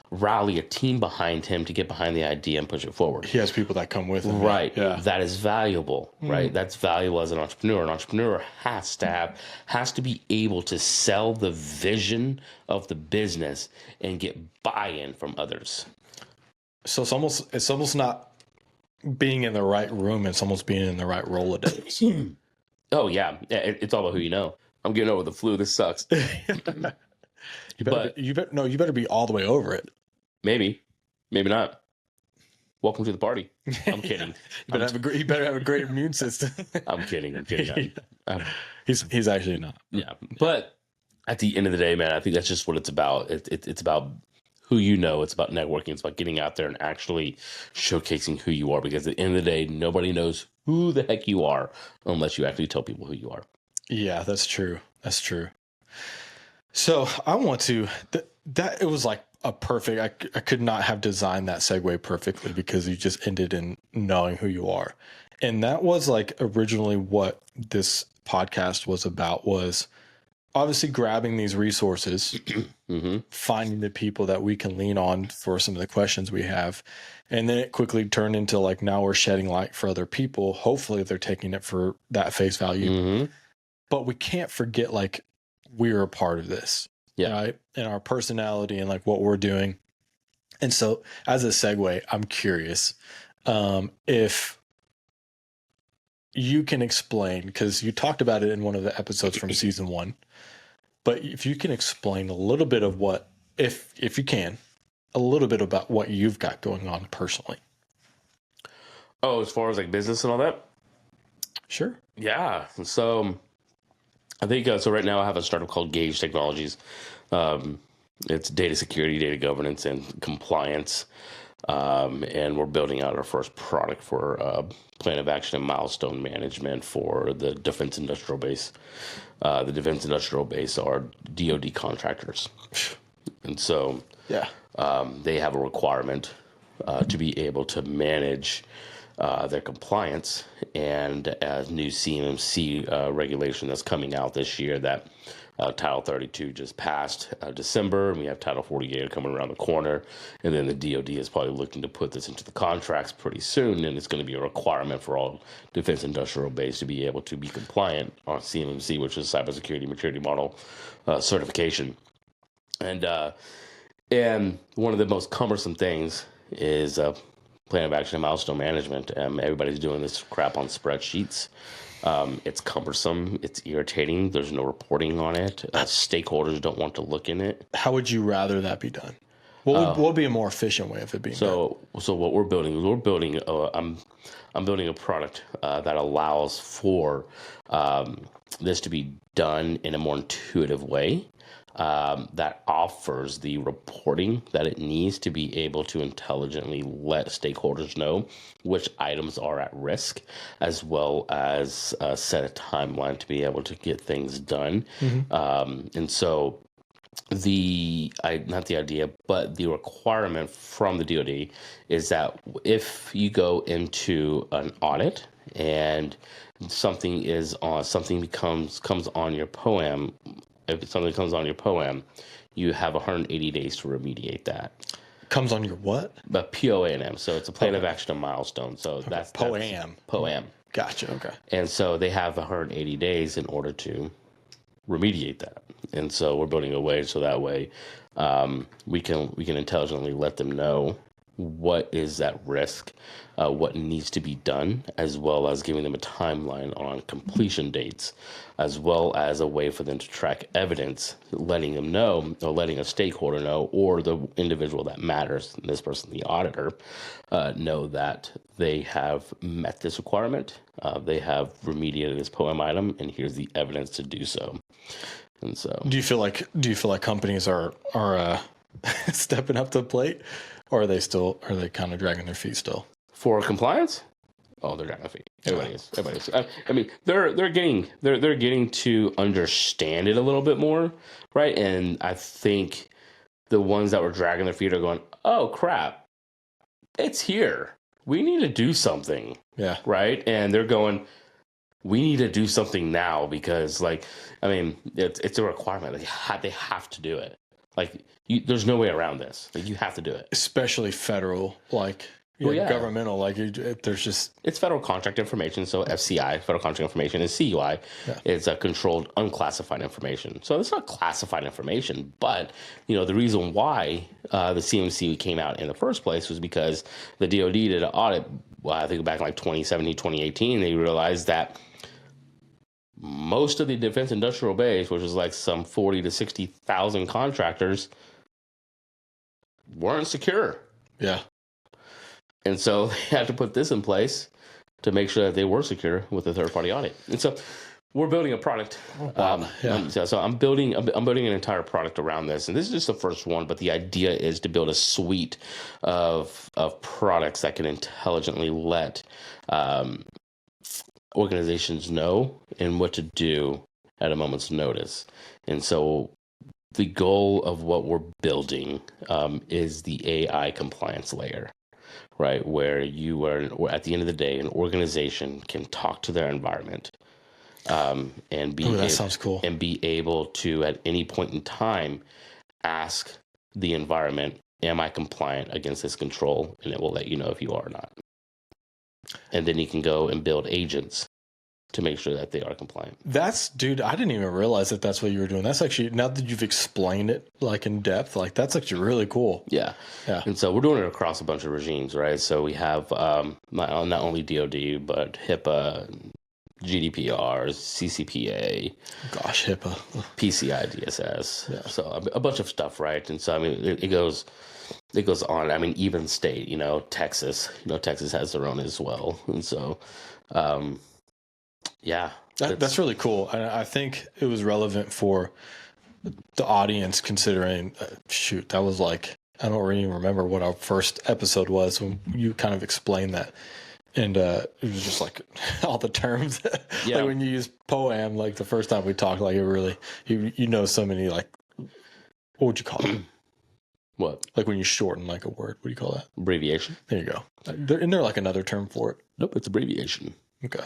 rally a team behind him to get behind the idea and push it forward. He has people that come with him. Right. Yeah. That is valuable, right? That's valuable as an entrepreneur. An entrepreneur has to be able to sell the vision of the business and get buy-in from others. So it's almost not being in the right room, it's almost being in the right Rolodex. Oh yeah. It's all about who you know. I'm getting over the flu. This sucks. You better be all the way over it. Maybe not. Welcome to the party. I'm kidding. You better have a great immune system. I'm kidding. He's actually not. Yeah, but at the end of the day, man, I think that's just what it's about. It's about who you know. It's about networking. It's about getting out there and actually showcasing who you are. Because at the end of the day, nobody knows who the heck you are unless you actually tell people who you are. Yeah, that's true. That's true. So I want to that it was like a perfect. I could not have designed that segue perfectly because you just ended in knowing who you are, and that was like originally what this podcast was about. Was obviously grabbing these resources, finding the people that we can lean on for some of the questions we have. And then it quickly turned into like, now we're shedding light for other people. Hopefully they're taking it for that face value, but we can't forget like we're a part of this, right? And our personality and like what we're doing. And so as a segue, I'm curious, if you can explain, because you talked about it in one of the episodes from season 1, but if you can explain a little bit of what, if you can, a little bit about what you've got going on personally. Oh, as far as like business and all that? Sure. Yeah. So I think so. Right now, I have a startup called Gauge Technologies. Um, it's data security, data governance, and compliance. And we're building out our first product for plan of action and milestone management for the defense industrial base. The defense industrial base are DoD contractors, and so Yeah. they have a requirement to be able to manage their compliance, and a new CMMC regulation that's coming out this year that Title 32 just passed December, and we have Title 48 coming around the corner, and then the DoD is probably looking to put this into the contracts pretty soon, and it's going to be a requirement for all defense industrial base to be able to be compliant on CMMC, which is Cybersecurity Maturity Model certification. And one of the most cumbersome things is plan of action and milestone management. Everybody's doing this crap on spreadsheets. It's cumbersome. It's irritating. There's no reporting on it. Stakeholders don't want to look in it. How would you rather that be done? What would be a more efficient way of it being done? So what we're building is I'm building a product that allows for this to be done in a more intuitive way. That offers the reporting that it needs to be able to intelligently let stakeholders know which items are at risk, as well as set a timeline to be able to get things done. And so not the idea, but the requirement from the DoD is that if you go into an audit and something comes on your POAM, if something comes on your POAM, you have 180 days to remediate that. Comes on your what? But POAM, so it's a plan of action and milestone. So that's POAM. POAM. Gotcha. Okay. And so they have 180 days in order to remediate that. And so we're building a way so that way we can intelligently let them know what is at risk, what needs to be done, as well as giving them a timeline on completion dates, as well as a way for them to track evidence, letting them know, or letting a stakeholder know, or the individual that matters, this person, the auditor, know that they have met this requirement, they have remediated this POAM item, and here's the evidence to do so. And so, do you feel like companies are stepping up to the plate, or are they kind of dragging their feet still for compliance? Oh, they're dragging their feet. Everybody is. I mean, they're getting to understand it a little bit more, right? And I think the ones that were dragging their feet are going, "Oh crap, it's here. We need to do something." Yeah. Right. And they're going, we need to do something now because, like, I mean, it's a requirement. Like, they have to do it. Like, there's no way around this. Like, you have to do it. Especially federal, like, governmental. Like, there's just... It's federal contract information. So FCI, federal contract information, and CUI is controlled unclassified information. So it's not classified information. But, the reason why the CMC came out in the first place was because the DoD did an audit, I think back in like 2017, 2018. They realized that most of the defense industrial base, which was like some 40 to 60,000 contractors, weren't secure. Yeah. And so they had to put this in place to make sure that they were secure with a third-party audit. And so we're building a product. So I'm building an entire product around this, and this is just the first one. But the idea is to build a suite of products that can intelligently let organizations know and what to do at a moment's notice. And so the goal of what we're building is the AI compliance layer, right? Where at the end of the day, an organization can talk to their environment and be sounds cool. And be able to, at any point in time, ask the environment, am I compliant against this control? And it will let you know if you are or not. And then you can go and build agents to make sure that they are compliant. Dude, I didn't even realize that that's what you were doing. That's actually, now that you've explained it like in depth, like that's actually really cool. Yeah. And so we're doing it across a bunch of regimes, right? So we have not only DoD, but HIPAA, GDPR, CCPA. Gosh, HIPAA. PCI DSS. Yeah. So a bunch of stuff, right? And so, I mean, it goes it goes on. I mean, even state, Texas, Texas has their own as well. And so, yeah, that's really cool. And I think it was relevant for the audience considering, shoot, that was like, I don't really remember what our first episode was when you kind of explained that. And it was just like all the terms. Yeah. Like when you use poem, like the first time we talked, like it really, so many, like, what would you call it? What? Like when you shorten like a word, what do you call that? Abbreviation. There you go. Isn't there like another term for it? Nope, it's abbreviation. Okay.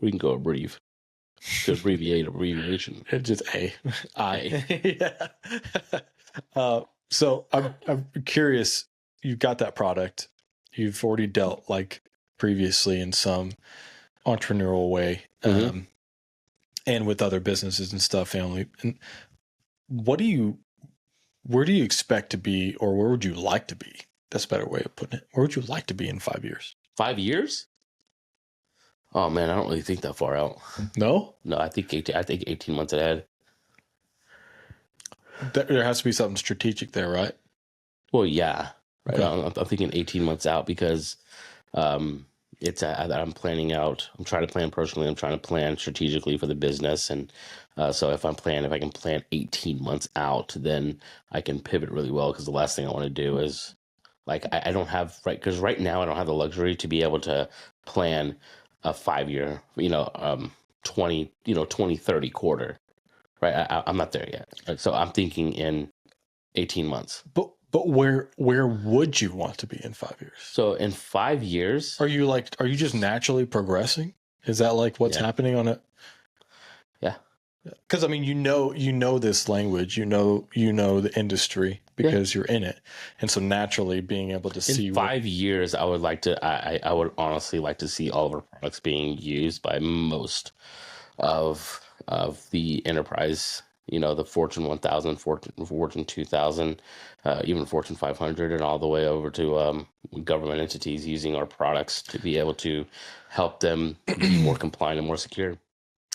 We can go abbreviate. To abbreviate abbreviation. It's just yeah. So I'm curious. You got that product. You've already dealt like previously in some entrepreneurial way, and with other businesses and stuff, family. And where do you expect to be, or where would you like to be? That's a better way of putting it. Where would you like to be in 5 years? 5 years? Oh man, I don't really think that far out. No, I think 18 months ahead. There has to be something strategic there, right? Well, yeah, right. Okay. I'm thinking 18 months out because it's I'm planning out. I'm trying to plan personally. I'm trying to plan strategically for the business, and so if I can plan 18 months out, then I can pivot really well. Because the last thing I want to do is like I don't have because right now I don't have the luxury to be able to plan a 5 year, 2030 quarter, right? I'm not there yet. So I'm thinking in 18 months. But where would you want to be in 5 years? So in 5 years, are you just naturally progressing? Is that like what's happening on it? Yeah. Because I mean, this language, you know the industry because you're in it, and so naturally being able to see. In 5 years, I would honestly like to see all of our products being used by most of the enterprise. The Fortune 1000, Fortune 2000, even Fortune 500, and all the way over to government entities using our products to be able to help them be more compliant and more secure.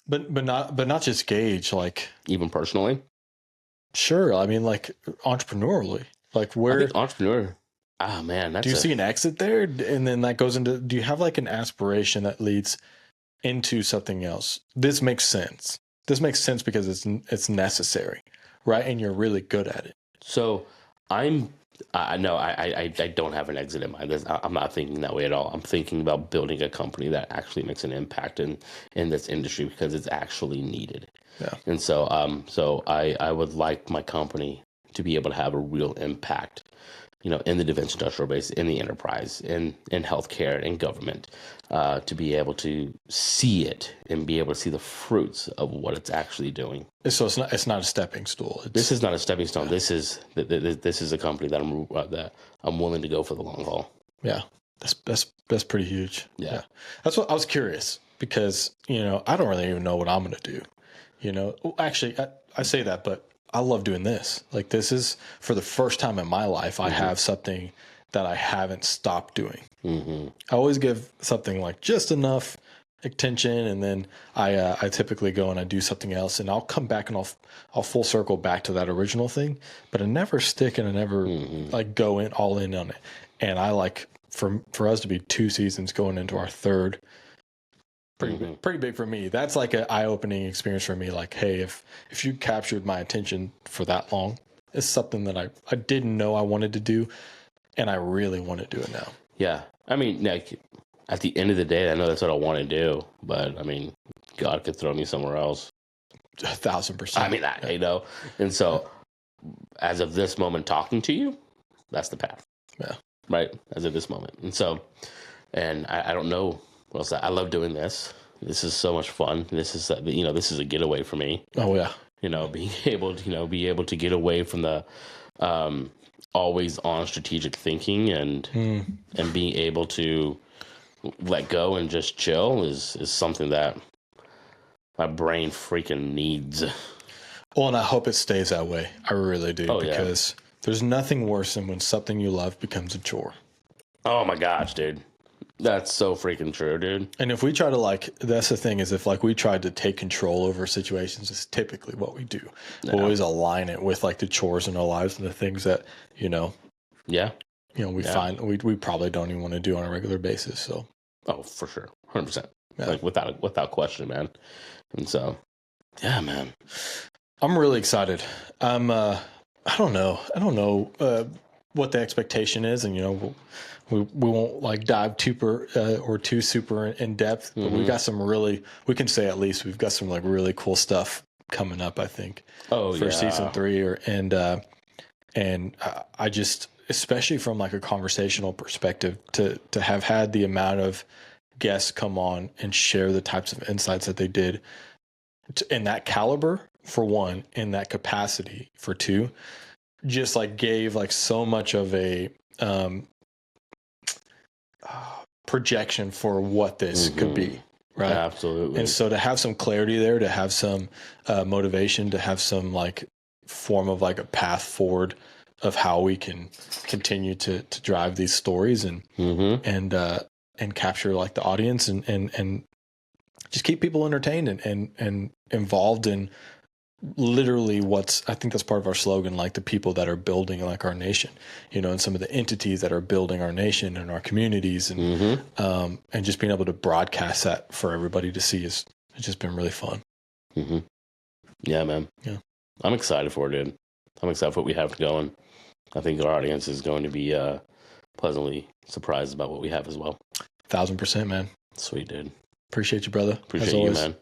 But not just Gage, like even personally. Sure, I mean like entrepreneurially, like where I think entrepreneur. Ah man, do you see an exit there, and then that goes into? Do you have like an aspiration that leads into something else? This makes sense. This makes sense because it's necessary, right? And you're really good at it. So I don't have an exit in mind. I'm not thinking that way at all. I'm thinking about building a company that actually makes an impact in this industry because it's actually needed. Yeah. And so I would like my company to be able to have a real impact, in the defense industrial base, in the enterprise, in healthcare, in government, to be able to see it and be able to see the fruits of what it's actually doing. So it's not a stepping stool. This is not a stepping stone. This is a company that I'm willing to go for the long haul. Yeah, that's pretty huge. Yeah. That's what I was curious because I don't really even know what I'm going to do. Actually, I say that, but I love doing this. Like this is for the first time in my life, I have something that I haven't stopped doing. Mm-hmm. I always give something like just enough attention, and then I typically go and I do something else, and I'll come back and I'll full circle back to that original thing, but I never stick and I never like go all in on it. And I like for us to be 2 seasons going into our third. Pretty big for me. That's like an eye-opening experience for me. Like, hey, if you captured my attention for that long, it's something that I didn't know I wanted to do, and I really want to do it now. Yeah, I mean, like at the end of the day, I know that's what I want to do, but I mean, God could throw me somewhere else. 1,000%. I mean, and so as of this moment, talking to you, that's the path. Yeah. Right. As of this moment, and so, and I don't know. Well, I love doing this. This is so much fun. This is this is a getaway for me. Oh yeah. Being able to get away from the always on strategic thinking and being able to let go and just chill is something that my brain freaking needs. Well, and I hope it stays that way. I really do, because there's nothing worse than when something you love becomes a chore. Oh my gosh, dude. That's so freaking true, dude. And if we try to like, that's the thing is if like we tried to take control over situations, is typically what we do. Yeah. We'll always align it with like the chores in our lives and the things that, you know, we find we probably don't even want to do on a regular basis. So, oh, for sure. 100%. Like without question, man. And so, yeah, man, I'm really excited. I don't know what the expectation is, and we won't like dive too super in depth, but we got some we can say at least we've got some like really cool stuff coming up, I think. For season 3 and I just, especially from like a conversational perspective, to have had the amount of guests come on and share the types of insights that they did in that caliber, for one, in that capacity, for two, just like gave like so much of a projection for what this could be, right? Absolutely. And so to have some clarity there, to have some motivation, to have some like form of like a path forward of how we can continue to drive these stories and capture like the audience and just keep people entertained and involved in literally I think that's part of our slogan, like the people that are building like our nation, and some of the entities that are building our nation and our communities and just being able to broadcast that for everybody to see it's just been really fun. Yeah, man. Yeah. I'm excited for it, dude. I'm excited for what we have going. I think our audience is going to be pleasantly surprised about what we have as well. 1,000%, man. Sweet, dude. Appreciate you, brother. Appreciate you, man.